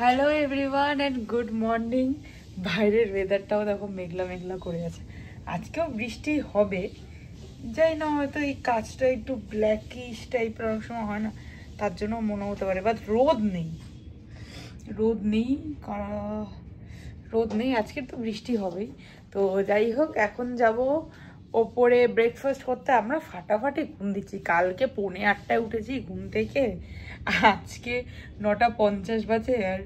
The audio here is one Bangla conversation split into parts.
Hello everyone and good morning. বাইরের ওয়েদারটাও দেখো মেঘলা মেঘলা করে আছে, আজকেও বৃষ্টি হবে যাই না, হয়তো এই কাজটা একটু ব্ল্যাকিশ টাইপের অনেক সময় হয় না, তার জন্য মনে হতে পারে। বাট রোদ নেই, রোদ নেই আজকের, তো বৃষ্টি হবেই। তো যাই হোক, এখন যাব ওপরে ব্রেকফাস্ট করতে। আমরা ফাটাফাটি ঘুম দিচ্ছি, কালকে 8:45 উঠেছি ঘুম থেকে, আজকে 9:50 বাজে, আর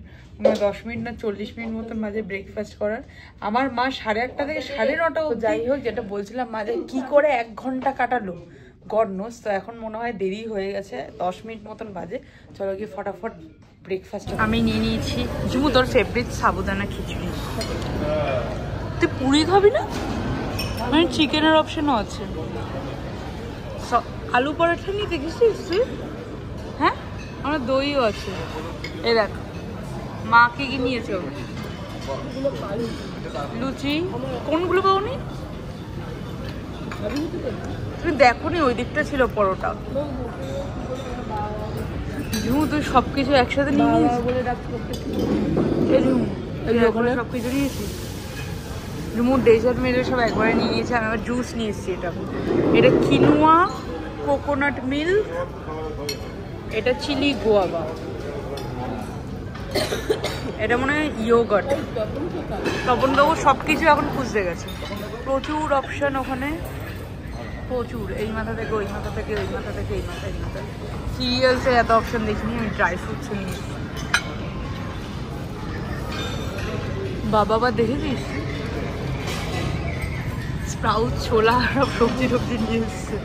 10 মিনিট না 40 মিনিট মতন বাজে ব্রেকফাস্ট করার। আমার মা 8:30 থেকে 9:30। যাই হোক, যেটা বলছিলাম মাঝে কি করে 1 ঘন্টা কাটালো গড নোস। তো এখন মনে হয় দেরি হয়ে গেছে, 10 মিনিট মতন বাজে। চলো গিয়ে ফটাফট ব্রেকফাস্ট। আমি নিয়ে নিয়েছি ঝুমু তোর ফেভারিট সাবুদানা খিচুড়ি। তুই পুরি খাবি না? মানে চিকেনের অপশনও আছে, আলু পরোটা নিয়ে দেখেছিস তুই? হ্যাঁ, আমার দইও আছে। এই দেখ মা কি কি নিয়েছে, লুচি। কোনগুলো পাওনি তুমি? দেখো নি, ওই দিকটা ছিল পরোটা। ঝুমু তুই সবকিছু একসাথে নিয়ে নিয়েছিস? সবকিছু নিয়েছিস? ঝুমুর ডেজার্ট মেরে সব একবারে নিয়ে নিয়েছে। আমি আবার জুস নিয়ে এসেছি। এটা কিনুয়া কোকোনাট মিল্ক, এটা চিলি গুয়াভা, এটা মনে হয় ইয়োগার্ট। তপনবাবু সব কিছু এখন খুঁজতে গেছে, প্রচুর অপশান ওখানে, প্রচুর। এই মাথা থেকে ওই মাথা থেকে, ওই মাথা থেকে এই মাথা, এই মাথা। সিরিয়ালসে এত অপশান দেখিনি আমি। ড্রাই ফ্রুটসও নিয়ে এসেছি। বাবা বা দেখেছিস স্প্রাউট, ছোলা আর সবজি টবজি নিয়ে এসছে।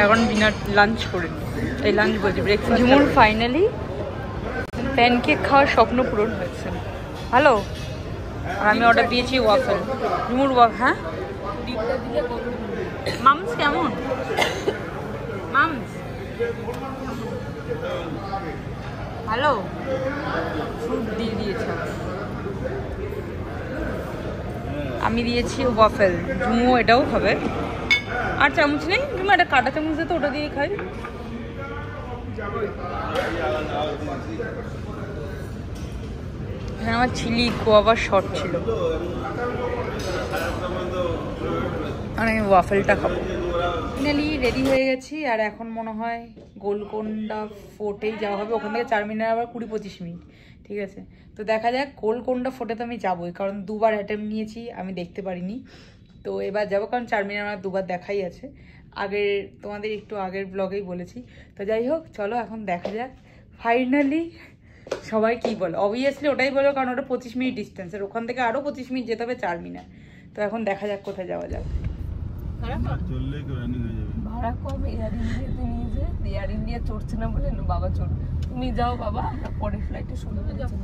এখন ডিনার লাঞ্চ করে নি, এই লাঞ্চ বলছি ব্রেকফাস্ট। ঝুমুর ফাইনালি প্যানকেক খাওয়ার স্বপ্ন পূরণ হয়েছে। হ্যালো, আর আমি অর্ডার দিয়েছি ওয়াফেল। ঝুমুর হ্যাঁ, মামস কেমন? মামস হ্যালো, ফ্রুট দিয়ে দিয়েছে। আমি দিয়েছি ওয়াফেল, ঝুমু এটাও খাবে। আর চামচ নেই ঝুমু? একটা কাঁটা চামচ দিয়ে তো ওটা দিয়ে খাই। হ্যাঁ, আমার চিলি গুয়াভা শর্ট ছিল, আর আমি ওয়াফেলটা খাবো। ফাইনালি রেডি হয়ে গেছি, আর এখন মনে হয় গোলকোন্ডা ফোর্টেই যাওয়া হবে। ওখান থেকে 4 মিনিট আবার 20-25 মিনিট, ঠিক আছে? তো দেখা যাক। গোলকোন্ডা ফোর্টে তো আমি যাবোই, কারণ 2বার অ্যাটেম্প নিয়েছি, আমি দেখতে পারিনি। তো এবার যাবো, কারণ 4 মিনিট আমার 2বার দেখাই আছে। আগের তোমাদের একটু আগের ব্লগেই বলেছি। তো যাই হোক, চলো এখন দেখা যাক ফাইনালি সবাই কি বলে। অবভিয়াসলি ওটাই বলো, কারণ ওটা 25 মিনিট ডিস্টেন্স, আর ওখান থেকে আরও 25 মিনিট যেতে হবে 4 মিনিট। তো এখন দেখা যাক কোথায় যাওয়া যাবে। ভাড়া কম এয়ার ইন্ডিয়াতে নিয়ে যে, এয়ার ইন্ডিয়া চড়ছে না বলে বাবা চড়, তুমি যাও বাবা, আমরা পরের ফ্লাইটে শুনে যাবো।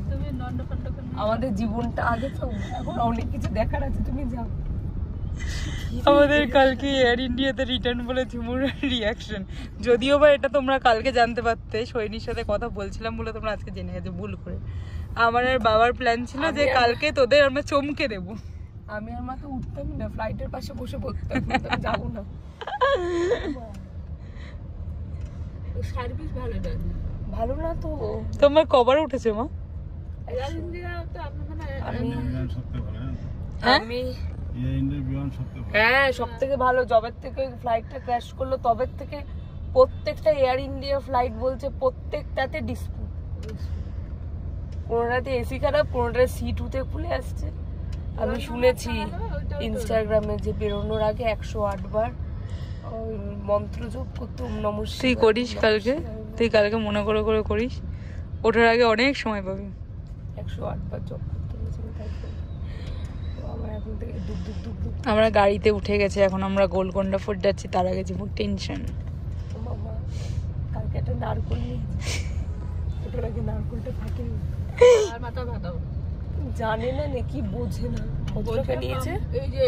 আমাদের জীবনটা আগে তো, এখন অনেক কিছু দেখার আছে, তুমি যাও। আমাদের কালকে এয়ার ইন্ডিয়াতে রিটার্ন বলে ঝুমুর রিয়াকশন। যদিও বা এটা তোমরা কালকে জানতে পারতে, সৈনির সাথে কথা বলছিলাম বলে তোমরা আজকে জেনে গেছো ভুল করে। আমার আর বাবার প্ল্যান ছিল যে কালকে তোদের আমরা চমকে দেবো। আমি আর মা তো উঠতামই না, ফ্লাইটের পাশে বসে পড়তাম, যাবো না। সার্ভিস ভালো না, ভালো না তো। তোমার কবার উঠেছে মা? হ্যাঁ, সব থেকে ভালো। জবের থেকে ফ্লাইটটা ক্র্যাশ করলো তবে থেকে প্রত্যেকটা এয়ার ইন্ডিয়া ফ্লাইট বলছে প্রত্যেকটাতে ডিসপুট। কোনোটাতে এসি খারাপ, কোনোটাতে সিট উঠে খুলে আসছে। আমি শুনেছি ইনস্টাগ্রামে যে বেরোনোর আগে 108 বার মন্ত্র জপ করতে, ওম নমঃ শিবায়। তুই করিস কালকে? তুই কালকে মনে করে করে করিস, ওঠার আগে অনেক সময় পাবি। 108 বার জপ করতে হয়েছে। আমরা গাড়িতে উঠে গেছে, এখন আমরা গোলকোন্ডা ফোর্ট যাচ্ছি। তার আগে যেমন টেনশন, কালকে একটা নারকোল নিয়েছি, ওটার আগে নারকোলটা থাকে আর মাথা ভাতাও জানে না নাকি বোঝে না। কতটা নিয়েছে?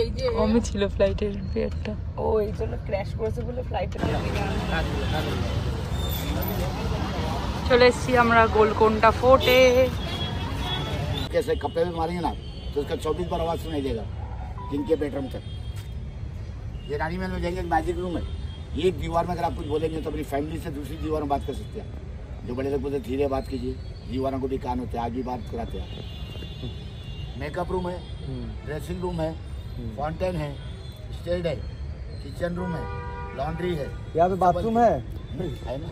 এই যে কমই ছিল ফ্লাইটের ফেয়ারটা। ও এই জন্য ক্র্যাশ করেছে বলে ফ্লাইটে চলে এসেছি আমরা গোলকোন্ডা ফোর্টে। कैसे कपड़े में मारेंगे ना तो उसका 24 बार आवाज सुनाई देगा जिनके बेडरूम तक। ये रानी महल में जाएंगे, मैजिक रूम है, एक दीवार में अगर आप कुछ बोलेंगे तो अपनी फैमिली से दूसरी दीवार में बात कर सकते हैं। जो बड़े लोग बोलते धीरे बात कीजिए, जीवाना को भी कान होते हैं, आगे बात कराते हैं। मेकअप रूम है, ड्रेसिंग रूम है, फाउंटेन है, स्टेज है, किचन रूम है, लॉन्ड्री है, यहाँ पे बाथरूम है ना।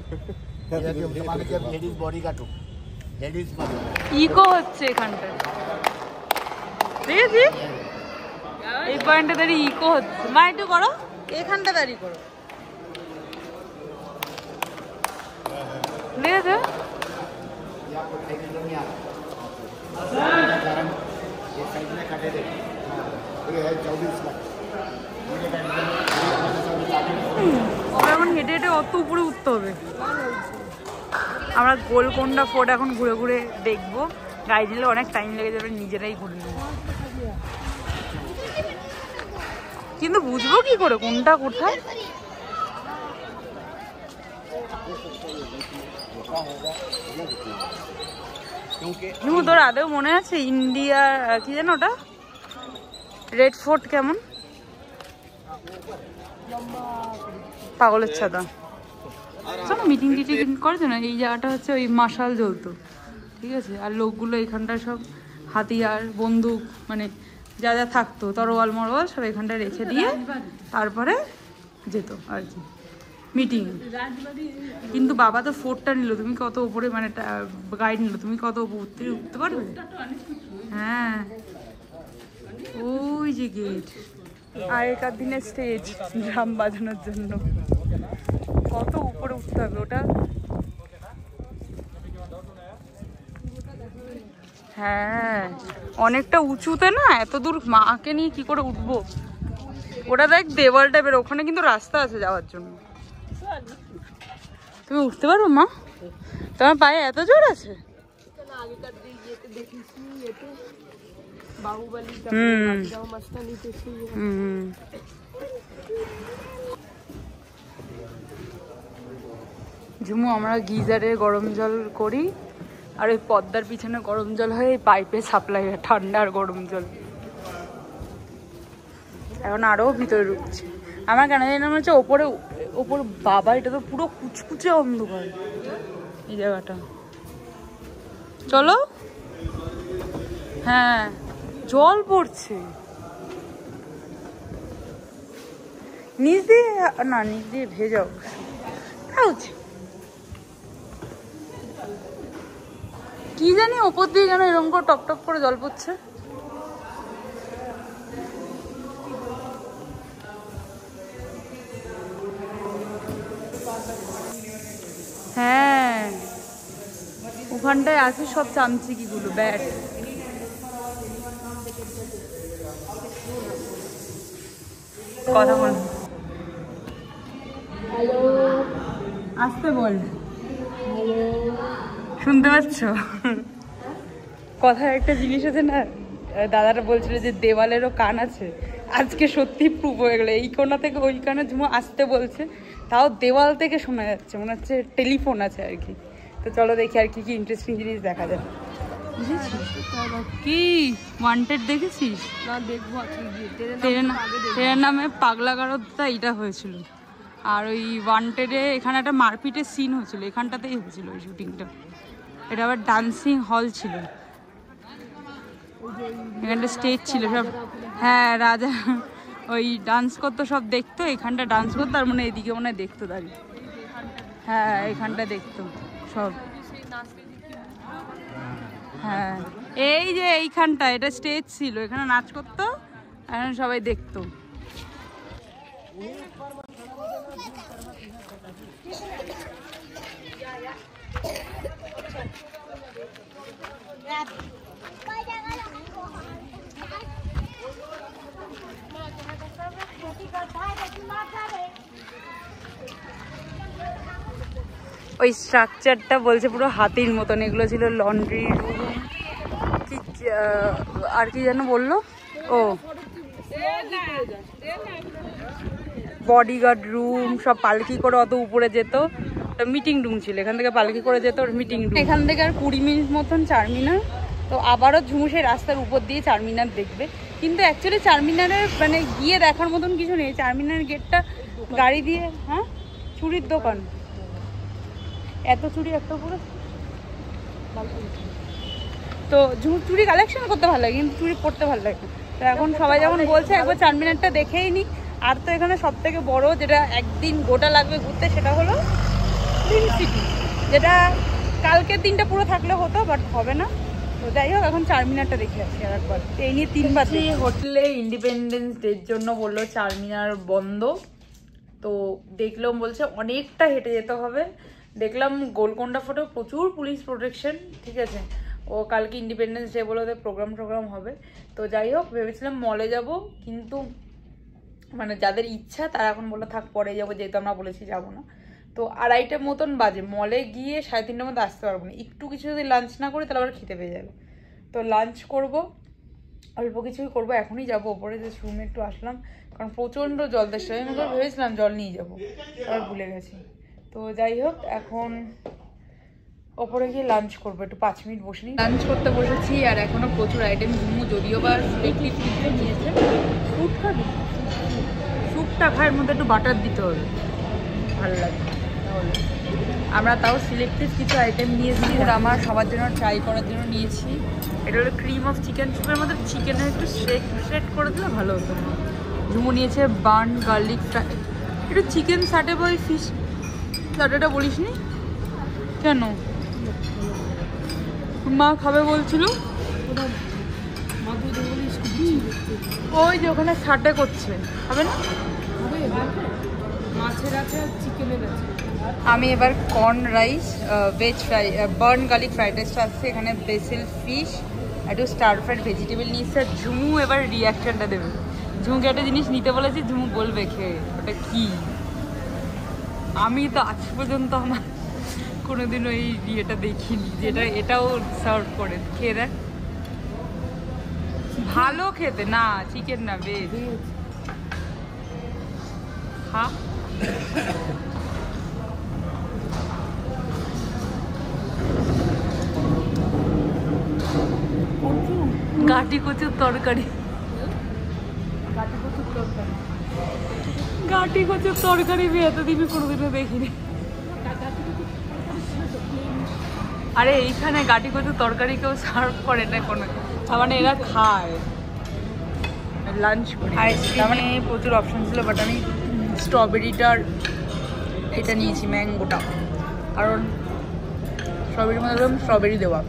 ये लेडीज बॉडी का टू लेडीज ইকো হচ্ছে এখানটা, দেখেছি এই পয়েন্টে দাঁড়িয়ে ইকো হচ্ছে। মা একটু করো, এখানটা দাঁড়িয়ে করো, দেখেছো? এখন হেঁটে হেঁটে অত উপরে উঠতে হবে। আমরা গোলকোন্ডা ফোর্ট এখন ঘুরে ঘুরে দেখবো, গাড়ি নিলে অনেক টাইম লেগে যাবে, নিজেরাই ঘুরে নেবো। কিন্তু বুঝবো কি করে কোনটা কোথায়? তোর আদেও মনে আছে ইন্ডিয়ার কি জানো ওটা রেড ফোর্ট কেমন? পাগলের ছাদা। চলো মিটিং টিটিং করেছো না, এই জায়গাটা হচ্ছে ওই মাশাল জ্বলতো, ঠিক আছে। আর লোকগুলো এখানটায় সব হাতিয়ার বন্দুক মানে যা যা থাকতো তরোয়াল মরোয়াল সব এখানটায় রেখে দিয়ে তারপরে যেত আর কি মিটিং। কিন্তু বাবা তো ফোর্টটা নিল, তুমি কত উপরে মানে গাইড নিল, তুমি কত উঠতে পারবে? হ্যাঁ ওই যে গেট, আগেকার দিনের স্টেজ ড্রাম বাজানোর জন্য, কত উপরে উঠতে হবে ওটা। হ্যাঁ অনেকটা উঁচুতে না, এত দূর মাকে নিয়ে কি করে উঠবো? ওটা দেখ দেওয়াল টাইপের, ওখানে কিন্তু রাস্তা আছে যাওয়ার জন্য। তুমি উঠতে পারো মা? তোমার পায়ে এত জোর আছে? ঝুমু আমরা গিজারে গরম জল করি, আর ওই পদ্মার পিছনে গরম জল হয়, পাইপে সাপ্লাই হয় ঠান্ডা আর গরম জল। এখন আরো ভিতরে ঢুকছে। আমার কেন জানি মনে হচ্ছে ওপরে ওপর, বাবা এটা তো পুরো কুচকুচে অন্ধকার এই জায়গাটা। চলো। হ্যাঁ জল পড়ছে নিচ দিয়ে, না নিচ দিয়ে ভেজা অবশ্য। কি জানি ওপর দিয়ে কেন এরকম করে টপ টপ করে জল পড়ছে। হ্যাঁ ওখানটায় আছে সব চামচিকি গুলো, ব্যাট। কথা বল, আসতে বল, শুনতে পাচ্ছ? কথার একটা জিনিস আছে না, দাদারা বলছিল যে দেওয়ালেরও কান আছে, আজকে সত্যি প্রুফ হয়ে গেলো। এই কোণা থেকে ওই কানে ঝুমু আসতে বলছে, তাও দেওয়াল থেকে শোনা যাচ্ছে, মনে হচ্ছে টেলিফোন আছে আর কি। তো চলো দেখি আর কি কি ইন্টারেস্টিং জিনিস দেখা যায়। কি ওয়ান্টেড দেখেছিস? না দেখবো, তেরে নামে পাগলা গারদটা এইটা হয়েছিল, আর ওই ওয়ান্টেডে এখানে একটা মারপিটের সিন হয়েছিল, এখানটাতেই হয়েছিল ওই শুটিংটা। এটা আবার ডান্সিং হল ছিল, এখানটা স্টেজ ছিল সব। হ্যাঁ রাজা ওই ডান্স করতো, সব দেখতো, এখানটা ডান্স করতো, আর মনে এদিকে মনে হয় দেখতো দাঁড়িয়ে। হ্যাঁ এখানটা দেখতো সব। হ্যাঁ এই যে এইখানটা এটা স্টেজ ছিল, এখানে নাচ করতো, এখানে সবাই দেখতো। ওই স্ট্রাকচারটা বলছে পুরো হাতির মতন। এগুলো ছিল লন্ড্রি রুম, কি আর কি যেন বললো, ও বডিগার্ড রুম, সব পালকি করে অত উপরে যেত। মিটিং রুম ছিল, এখান থেকে পালকি করে যেত মিটিং রুম। এখান থেকে আর 20 মিনিট মতন চারমিনার। তো আবারও ঝুমু সেই রাস্তার উপর দিয়ে চারমিনার দেখবে, কিন্তু অ্যাকচুয়ালি চারমিনারের মানে গিয়ে দেখার মতন কিছু নেই। চারমিনারের গেটটা গাড়ি দিয়ে, হ্যাঁ চুড়ির দোকান, এত চুড়ি একটা করে তো চুড়ি কালেকশন করতে ভালো লাগে, কিন্তু চুড়ি পরতে ভালো লাগে। তো এখন সবাই যখন বলছে একবার চারমিনারটা দেখেই নি। আর তো এখানে সব থেকে বড় যেটা একদিন গোটা লাগবে ঘুরতে, সেটা হলো পিঙ্ক সিটি, যেটা কালকের দিনটা পুরো থাকলে হতো, বাট হবে না। তো যাই হোক, এখন চারমিনারটা দেখে আসি আর একবার। এই নিয়ে 3 বাজে হোটেলে ইন্ডিপেন্ডেন্স ডের জন্য বললো চারমিনার বন্ধ। তো দেখলাম বলছে অনেকটা হেঁটে যেতে হবে। দেখলাম গোলকোন্ডা ফটো প্রচুর পুলিশ প্রোটেকশন, ঠিক আছে। ও কালকে ইন্ডিপেন্ডেন্স ডে বলে ওদের প্রোগ্রাম হবে। তো যাই হোক, ভেবেছিলাম মলে যাব, কিন্তু মানে যাদের ইচ্ছা তারা এখন বলে থাক পরে যাবো, যেহেতু আমরা বলেছি যাবো না। তো 2:30 মতন বাজে, মলে গিয়ে 3:30 মধ্যে আসতে পারবো না। একটু কিছু যদি লাঞ্চ না করি তাহলে আবার খেতে পেয়ে যাবে। তো লাঞ্চ করব, অল্প কিছুই করবো। এখনই যাবো ওপরে, যে রুমে একটু আসলাম, কারণ প্রচণ্ড জল দেশে। আমি ভেবেছিলাম জল নিয়ে যাবো, আবার ভুলে গেছি। তো যাই হোক, এখন ওপরে গিয়ে লাঞ্চ করবো, একটু 5 মিনিট বসে নিই। লাঞ্চ করতে বসেছি, আর এখনো প্রচুর আইটেম। ঝুমু যদিও বা সিলেক্টিভ নিয়েছে। ফ্রুট খাবি? স্যুপটা খাওয়ার মধ্যে একটু বাটার দিতে হবে, ভালো লাগে। তাহলে আমরা তাও সিলেক্টিভ কিছু আইটেম নিয়েছি, আমার সবার জন্য ট্রাই করার জন্য নিয়েছি। এটা হলো ক্রিম অফ চিকেন স্যুপের মধ্যে চিকেনের একটু শ্রেড করে দিলে ভালো হতো। ঝুমু নিয়েছে বার্ন গার্লিক ফ্রাই, একটু চিকেন সাটে বই ফিশ সাটেটা বলিস নি কেন? মা খাবে বলছিল, ওই যে ওখানে সাটে করছে, হবে না? মাছের আছে আর চিকেনের আছে। আমি এবার corn rice, veg fry, burn garlic fried রাইসটা আসছে, এখানে বেসিল ফিশ, একটু স্টার ফ্রাইড ভেজিটেবল নিয়েছে। আর ঝুমু এবার রিয়াকশনটা দেবে। ঝুমুকে একটা জিনিস নিতে বলেছি, ঝুমু বলবে খেয়ে ওটা কি। আমি তো আজ পর্যন্ত আমার কোনোদিনও এই ইয়েটা দেখিনি, যেটা এটাও সার্ভ করে। খেয়ে দেখ, ভালো খেতে। না চিকেন না, ভেজ। হ্যাঁ গাটি কচুর তরকারি, গাটি কচুর তরকারি এতদিনে কোনোদিনও দেখিনি। আরে এইখানে গাটি কচুর তরকারি কেউ সার্ভ করে না কোনো, মানে এরা খায় লাঞ্চ করে। আইসক্রিমে প্রচুর অপশন ছিল, বাট আমি স্ট্রবেরিটার এটা নিয়েছি, ম্যাঙ্গোটা, কারণ স্ট্রবেরির মধ্যে একদম স্ট্রবেরি দেওয়া।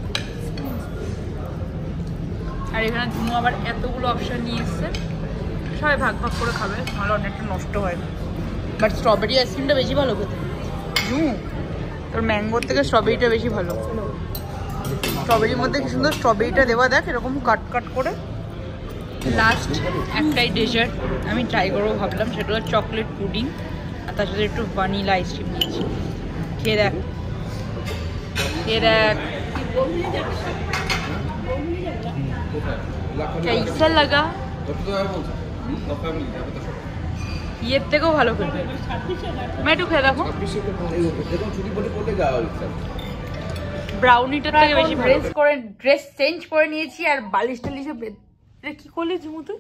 আর এখানে ঝুমু আবার এতগুলো অপশন নিয়ে এসছে, সবাই ভাগ ভাগ করে খাবে, ভালো অনেকটা নষ্ট হয় না। বাট স্ট্রবেরি আইসক্রিমটা বেশি ভালো খেতে। ঝুমু তোর ম্যাঙ্গোর থেকে স্ট্রবেরিটা বেশি ভালো। স্ট্রবেরির মধ্যে কি সুন্দর স্ট্রবেরিটা দেওয়া, দেখ এরকম কাট কাট করে। লাস্ট একটাই ডেজার্ট আমি ট্রাই করবো ভাবলাম, সেটা হলো চকলেট পুডিং, আর তার সাথে একটু ভ্যানিলা আইসক্রিম নিয়েছি। খেয়ে দেখ, খেয়ে দেখ कैसा लगा? ये থেকেও ভালো খেলবে। मैं একটু খেয়ে দেখো, ব্রাউনিটার থেকে বেশি ভালো। ড্রেস চেঞ্জ করে নিয়েছি, আর বালিশ টালিশে কি করলি ঝুমু তুই?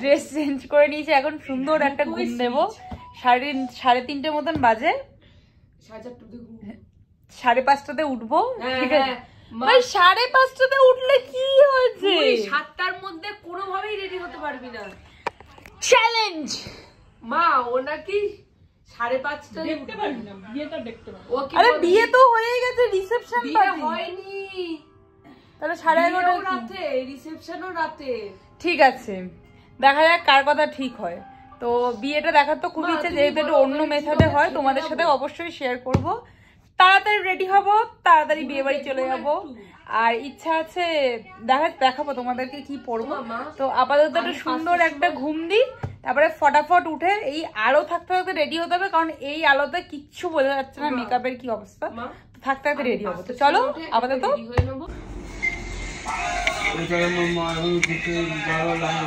ড্রেস চেঞ্জ করে নিয়েছি, এখন সুন্দর একটা ঘুম দেবো। 3:30 মতন বাজে, 5:30টাতে উঠবো, ঠিক আছে? ভাই 5:30টাতে উঠলে কি হয়েছে? 7টার মধ্যে কোনোভাবেই রেডি হতে পারবি না। চ্যালেঞ্জ মা, ও নাকি 5:30টা দেখতে পারবি না, বিয়েটা দেখতে পারবি। আরে বিয়ে তো হয়ে গেছে, রিসেপশন পার্টি হয়নি, তাহলে 11:30 রাতে, রিসেপশনও রাতে। ঠিক আছে, দেখা যাক কার কথা ঠিক হয়। তো বিয়েটা দেখার তো খুব ইচ্ছে, যেহেতু একটু অন্য মেথডে হয়, তোমাদের সাথে অবশ্যই শেয়ার করব। তাড়াতাড়ি রেডি হব, তাড়াতাড়ি বিয়ে বাড়ি চলে যাব। আর ইচ্ছা আছে দেখাবো তোমাদেরকে কি পরবো। তো আপাতত একটু সুন্দর একটা ঘুম দিই, তারপরে ফটাফট উঠে এই আলো থাকতে থাকতে রেডি হতে হবে, কারণ এই আলোতে কিচ্ছু বোঝা যাচ্ছে না মেকআপের কি অবস্থা। থাকতে থাকতে রেডি হবো। তো চলো আপাতত